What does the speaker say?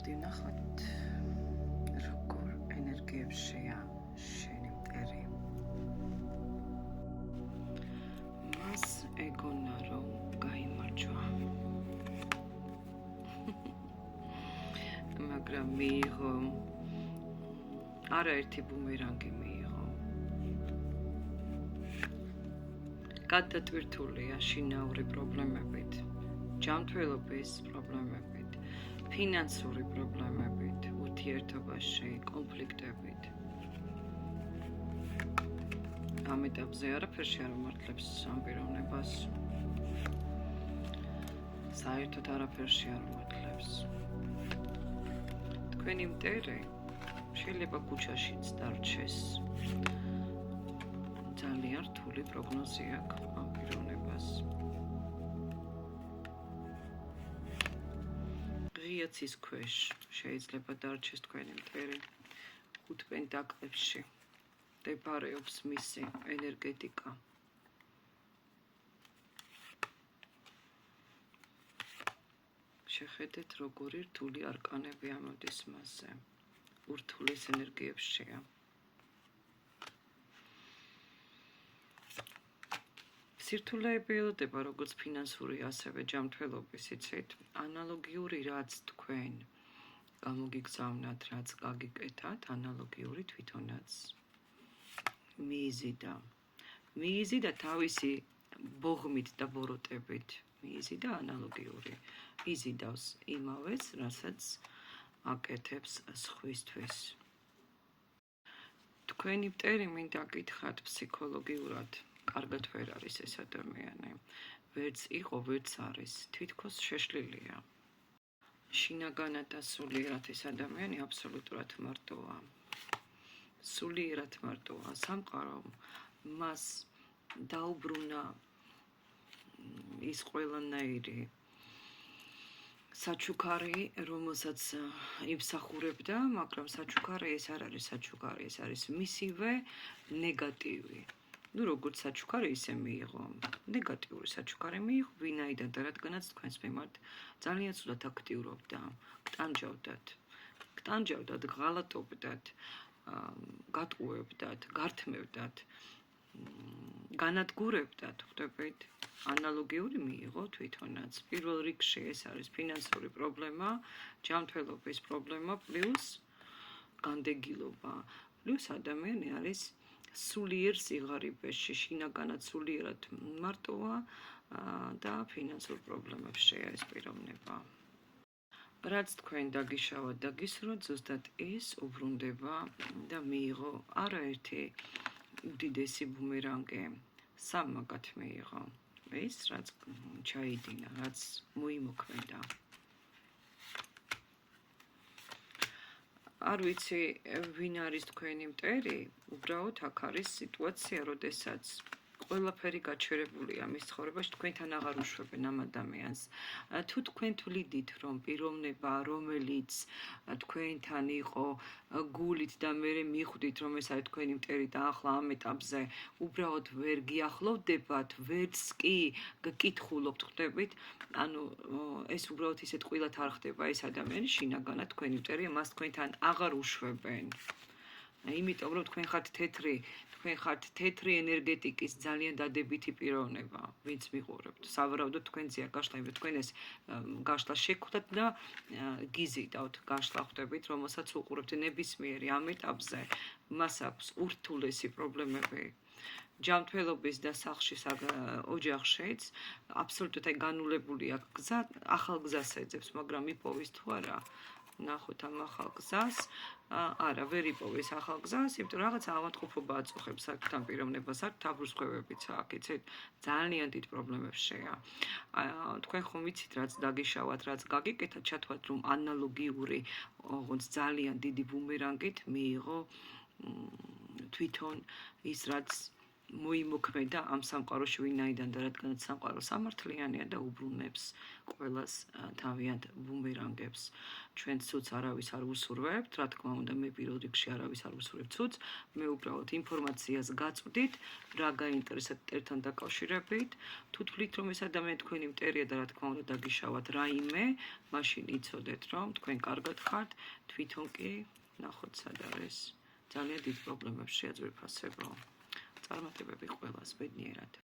მოდი ვნახოთ როგორ ენერგიებშია შენი მტერი. მას ეგონა რომ გაიმარჯვა. მაგრამ მიიღო არაერთი ბუმერანგი მიიღო. გადატვირთულია შინაური პრობლემებით, ჯანმრთელობის პრობლემებით, ფინანსური პრობლემებით, ურთიერთობაში, კონფლიქტებით. ამ ეტაპზე არაფერში არ უმართლებს ამ პიროვნებას. საერთოდ არაფერში არ უმართლებს. თქვენი მტერი შეიძლება ქუჩაშიც დარჩეს. ძალიან რთული პროგნოზი აქვს ამ პიროვნებას. ღია ცის ქვეშ შეიძლება დარჩეს თქვენი მტერი. 5 პენტაკლებში მდებარეობს მისი ენერგეტიკა. შეხედეთ, როგორი რთული არკანები ამოდის მასზე. ურთულეს ენერგიებშია. სირთულეები ელოდება როგორც ფინანსური, ასევე ჯანმრთელობის, იცით, ანალოგიური რაც თქვენ გამოგიგზავნათ, რაც გაგიკეთათ, ანალოგიური თვითონაც მიიზიდა თავისი ბოღმით და ბოროტებით, მიიზიდა ანალოგიური, იზიდავს იმავეს, რასაც აკეთებს სხვისთვის. თქვენი მტერი მინდა გითხრათ ფსიქოლოგიურად, კარგად ვერ არის ეს ადამიანი, ვერც იყო, ვერც არის, თითქოს შეშლილია. შინაგანად და სულიერად ეს ადამიანი აბსოლუტურად მარტოა. სულიერად მარტოა. სამყარომ მას დაუბრუნა ის ყველანაირი საჩუქარი, რომელსაც იმსახურებდა, მაგრამ საჩუქარი ეს არ არის საჩუქარი, ეს არის მისივე ნეგატივი. როგორც საჩუქარი ისე მიიღო, ნეგატიური საჩუქარი მიიღო, ვინაიდან და რადგანაც თქვენს მიმართ ძალიან ცუდად აქტიურობდა, გტანჯავდათ, ღალატობდათ, გატყუებდათ, გართმევდათ, განადგურებდათ, ხვდებით? ანალოგიური მიიღო თვითონაც. პირველ რიგში ეს არის ფინანსური პრობლემა, ჯანმრთელობის პრობლემა, პლუს განდეგილობა, პლუს ადამიანი არის სულიერ სიღარიბეში, შინაგანად სულიერად მარტოა და ფინანსურ პრობლემებშია ეს პიროვნება. რაც თქვენ დაგიშავათ და გისურვებთ, ზუსტად ეს უბრუნდება და მიიღო არაერთი უდიდესი ბუმერანგი, 3 მაგათ მიიღო. ეს რაც ჩაიდინა, რაც მოიმოქმედა. არ ვიცი, ვინ არის თქვენი მტერი, უბრალოდ აქ არის სიტუაცია, როდესაც ყველაფერი გაჩერებულია მის ცხოვრებაში, თქვენთან აღარ უშვებენ ამ ადამიანს. თუ თქვენ თვლიდით, რომ პიროვნება, რომელიც თქვენთან იყო გულით და მერე მიხვდით, რომ ეს არის თქვენი მტერი და ახლა ამ ეტაპზე უბრალოდ ვერ გიახლოვდებათ, ვერც კი გკითხულობთ, ხვდებით? ანუ ეს უბრალოდ ისეთ ყვილად არ ხდება ეს ადამიანი, შინაგანად თქვენი მტერია, მას თქვენთან აღარ უშვებენ. იმიტომ რომ თქვენ ხართ თეთრი ენერგეტიკის ძალიან დადებითი პიროვნება, ვინც მიყურებთ. სავარაუდოდ თქვენზეა გაშლა, იმიტომ თქვენ ეს გაშლა შეხვდათ და გიზიდავთ, გაშლა ხვდებით, რომელსაც უყურებთ ნებისმიერი ამ ეტაპზე, მას აქვს ურთულესი პრობლემები. ჯანმრთელობის და სახლში ოჯახშიც აბსოლუტურად განულებული აქვს გზა, ახალ გზას ეძებს, მაგრამ იპოვის თუ არა, ნახოთ ამ ახალ გზას, არა, ვერ იპოვის ახალ გზას, იმიტომ რომ რაღაც ავადმყოფობა აწუხებს აქ ამ პიროვნებას, აქ დაბრუნებებიც აქ, იცით, ძალიან დიდ პრობლემებშია. თქვენ ხომ ვიცით, რაც დაგიშავათ, რაც გაგიკეთათ, ჩათვალეთ, რომ ანალოგიური, ოღონდ ძალიან დიდი ბუმერანგით მიიღო თვითონ ის, რაც მოიმოქმედა ამ სამყაროში ვინაიდან და რადგანაც სამყარო სამართლიანია და უბრუნებს ყველას თავიანთ ბუმერანგებს. ჩვენ ცუც არავის არ უსურვებთ, რა თქმა უნდა, მე პირველ რიგში არავის არ უსურვებ ცუც, მე უბრალოდ ინფორმაციას გაწვდით, რა გაინტერესებთ ერთთან დაკავშირებით. თუ თვლით, რომ ეს ადამიანი თქვენი მტერია და რა თქმა უნდა დაგიშავათ რაიმე, მაშინ იცოდეთ, რომ თქვენ კარგად ხართ, თვითონ კი ნახოთ სად არის. ძალიან დიდ პრობლემებს შეაძვირფასებო. წარმატებები ყველას ბედნიერად.